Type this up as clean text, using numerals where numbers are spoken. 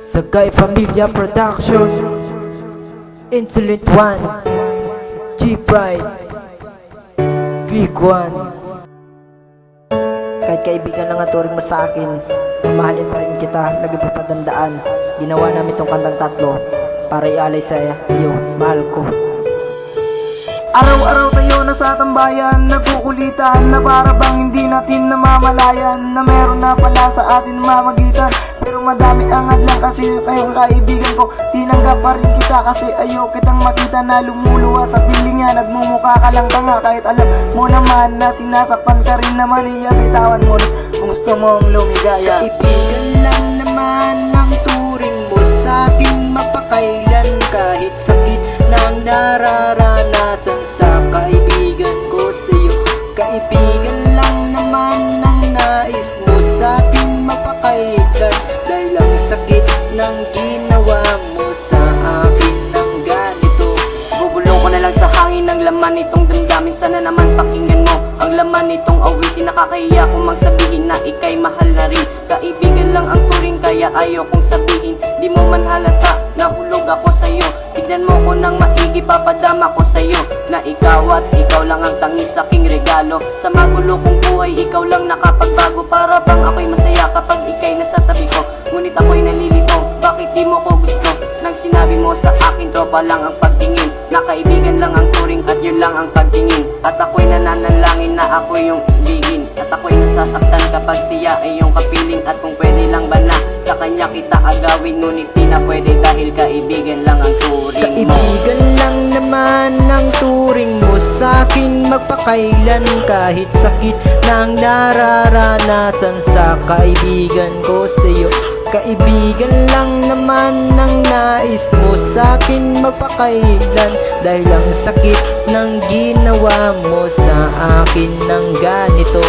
Sagay Familia Production, Insolent One, G-Pride, Click One. Kahit kaibigan lang ang turing mo sa akin, mamahalin pa rin kita, lagi papadandaan. Ginawa namin tong kantang tatlo para ialay sa iyo, mahal ko. Araw-araw tayo nasa tambayan, nagkukulitan na para bang hindi natin namamalayan na meron na pala sa atin mamagitan. Pero madami ang hadlang kasi kayong kaibigan ko, tinanggap pa rin kita kasi ayaw kitang makita na lumuluwa sa piling niya. Nagmumukha ka lang tanga kahit alam mo naman na sinasaktan ka rin naman. Bitawan mo kung gusto mong lumigaya. Kaibigan lang naman ang turing mo sa akin, mapakailan kahit sakit nang nararanasan sa kaibigan ko sa'yo. Kaibigan lang naman ang nais mo sa akin, mapakailan dahil ang sakit ng ginawa mo sa akin ng ganito. Bubulong ko na lang sa hangin ang laman nitong damdamin. Sana naman pakinggan mo ang laman nitong awitin. Nakakahiya kung magsabihin na ika'y mahal na rin. Kaibigan lang ang turing kaya ayaw kong sabihin. Di mo man halata, nahulog ako sa'yo. Tignan mo ko ng maigi, papadama ko sa'yo na ikaw at ikaw lang ang tanging saking regalo. Sa magulo kong buhay, ikaw lang nakapagbago. Para bang ako'y masaya kapag ika'y nasa tabi ko. Ngunit ako'y nalilito, bakit di mo ko gusto? Nang sinabi mo sa akin, tropa lang ang pagtingin, na kaibigan lang ang turing at yun lang ang pagtingin. At ako'y nananalangin na ako yung ibigin, at ako'y nasasaktan kapag siya ay yung kapiling. At kung pwede lang ba na sa kanya kita agawin, ngunit di na pwede dahil kaibigan lang ang turing mo. Kaibigan lang naman ang turing mo sa akin, magpakailan kahit sakit nang nararanasan sa kaibigan ko sa'yo. Kaibigan lang naman ang nais mo sa akin, magpakailan dahil ang sakit ng ginawa mo sa akin ng ganito.